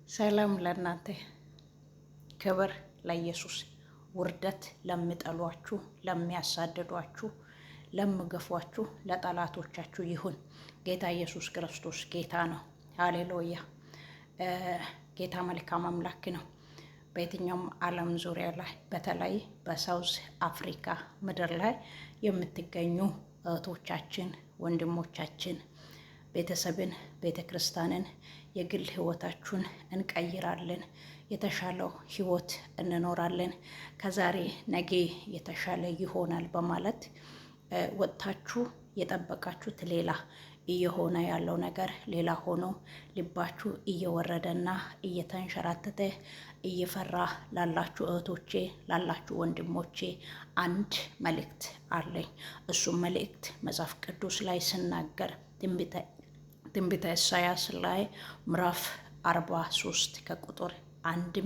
ሰላም ለእናንተ፣ ክብር ለኢየሱስ። ውርደት ለሚጠሏችሁ፣ ለሚያሳድዷችሁ፣ ለሚገፏችሁ፣ ለጠላቶቻችሁ ይሁን። ጌታ ኢየሱስ ክርስቶስ ጌታ ነው። ሃሌሉያ። ጌታ መልካም አምላክ ነው። በየትኛውም ዓለም ዙሪያ ላይ በተለይ በሳውዝ አፍሪካ ምድር ላይ የምትገኙ እህቶቻችን፣ ወንድሞቻችን ቤተሰብን፣ ቤተ ክርስቲያንን፣ የግል ህይወታችሁን እንቀይራለን፣ የተሻለው ህይወት እንኖራለን፣ ከዛሬ ነገ የተሻለ ይሆናል በማለት ወጥታችሁ የጠበቃችሁት ሌላ እየሆነ ያለው ነገር ሌላ ሆኖ ልባችሁ እየወረደና እየተንሸራተተ እየፈራ ላላችሁ እህቶቼ፣ ላላችሁ ወንድሞቼ አንድ መልእክት አለኝ። እሱም መልእክት መጽሐፍ ቅዱስ ላይ ስናገር ትንቢተ ኢሳያስ ላይ ምዕራፍ 43 ከቁጥር 1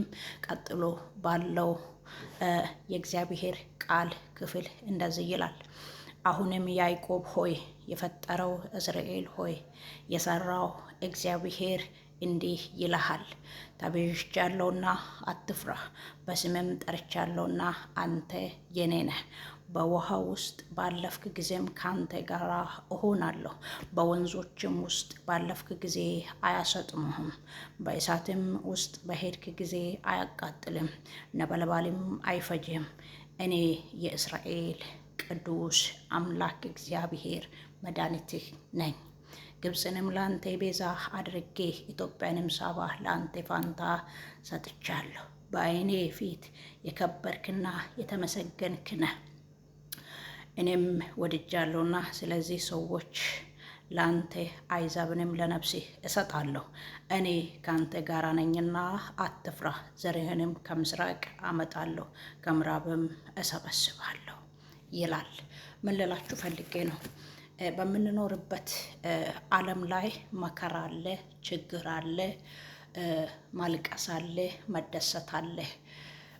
ቀጥሎ ባለው የእግዚአብሔር ቃል ክፍል እንደዚህ ይላል። አሁንም ያዕቆብ ሆይ የፈጠረው እስራኤል ሆይ የሰራው እግዚአብሔር እንዲህ ይልሃል፣ ተቤዥቻለሁና አትፍራ፣ በስሜም ጠርቻለሁና አንተ የኔ ነህ። በውሃ ውስጥ ባለፍክ ጊዜም ካንተ ጋር እሆናለሁ፣ በወንዞችም ውስጥ ባለፍክ ጊዜ አያሰጥሙህም፣ በእሳትም ውስጥ በሄድክ ጊዜ አያቃጥልም፣ ነበልባልም አይፈጅህም። እኔ የእስራኤል ቅዱስ አምላክ እግዚአብሔር መድኃኒትህ ነኝ። ግብፅንም ለአንተ ቤዛ አድርጌ ኢትዮጵያንም ሳባ ለአንተ ፋንታ ሰጥቻለሁ። በዓይኔ ፊት የከበርክና የተመሰገንክ ነህ። እኔም ወድጃለሁና ስለዚህ ሰዎች ለአንተ አሕዛብንም ለነፍሴ እሰጣለሁ። እኔ ከአንተ ጋር ነኝና አትፍራ። ዘርህንም ከምስራቅ አመጣለሁ ከምዕራብም እሰበስባለሁ ይላል። ምን ልላችሁ ፈልጌ ነው? በምንኖርበት ዓለም ላይ መከራ አለ፣ ችግር አለ፣ ማልቀስ አለ፣ መደሰት አለ።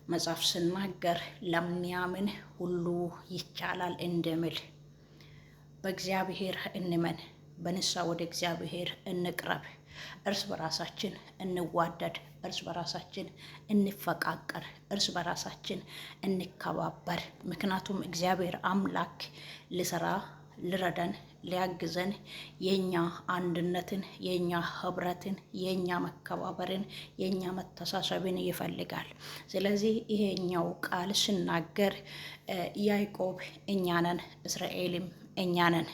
መጽሐፍ ስናገር ለሚያምን ሁሉ ይቻላል እንደሚል በእግዚአብሔር እንመን፣ በንስሐ ወደ እግዚአብሔር እንቅረብ፣ እርስ በራሳችን እንዋደድ፣ እርስ በራሳችን እንፈቃቀር፣ እርስ በራሳችን እንከባበር። ምክንያቱም እግዚአብሔር አምላክ ሊሰራ ሊረዳን ሊያግዘን የኛ አንድነትን፣ የኛ ህብረትን፣ የኛ መከባበርን፣ የኛ መተሳሰብን ይፈልጋል። ስለዚህ ይሄኛው ቃል ስናገር ያዕቆብ እኛ ነን፣ እስራኤልም እኛ ነን።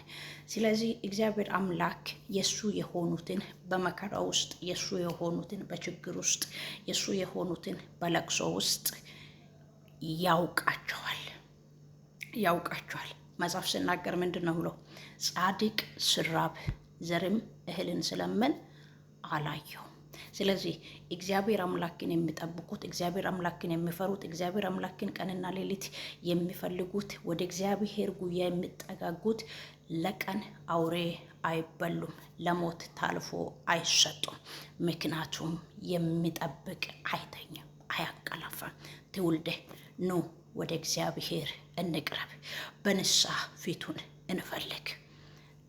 ስለዚህ እግዚአብሔር አምላክ የሱ የሆኑትን በመከራ ውስጥ፣ የሱ የሆኑትን በችግር ውስጥ፣ የሱ የሆኑትን በለቅሶ ውስጥ ያውቃቸዋል። መጽሐፍ ስናገር ምንድን ነው ብሎ? ጻድቅ ስራብ ዘርም እህልን ስለምን አላየው። ስለዚህ እግዚአብሔር አምላክን የሚጠብቁት፣ እግዚአብሔር አምላክን የሚፈሩት፣ እግዚአብሔር አምላክን ቀንና ሌሊት የሚፈልጉት፣ ወደ እግዚአብሔር ጉያ የሚጠጋጉት ለቀን አውሬ አይበሉም፣ ለሞት ታልፎ አይሰጡም። ምክንያቱም የሚጠብቅ አይተኛም፣ አያንቀላፋም። ትውልደ ኑ ወደ እግዚአብሔር እንቅረብ፣ በንስሐ ፊቱን እንፈልግ።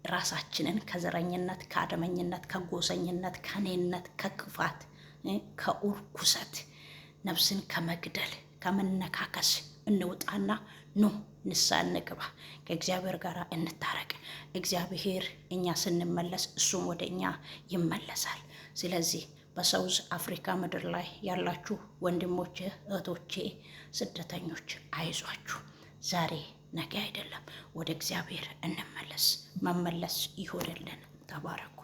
ራሳችንን ከዘረኝነት፣ ከአደመኝነት፣ ከጎሰኝነት፣ ከኔነት፣ ከክፋት፣ ከእርኩሰት፣ ነፍስን ከመግደል፣ ከመነካከስ እንውጣና ኑ ንስሐ እንግባ፣ ከእግዚአብሔር ጋር እንታረቅ። እግዚአብሔር እኛ ስንመለስ እሱም ወደ እኛ ይመለሳል። ስለዚህ በሳውዝ አፍሪካ ምድር ላይ ያላችሁ ወንድሞቼ፣ እህቶቼ፣ ስደተኞች አይዟችሁ። ዛሬ ነገ አይደለም። ወደ እግዚአብሔር እንመለስ። መመለስ ይሆንልን። ተባረኩ።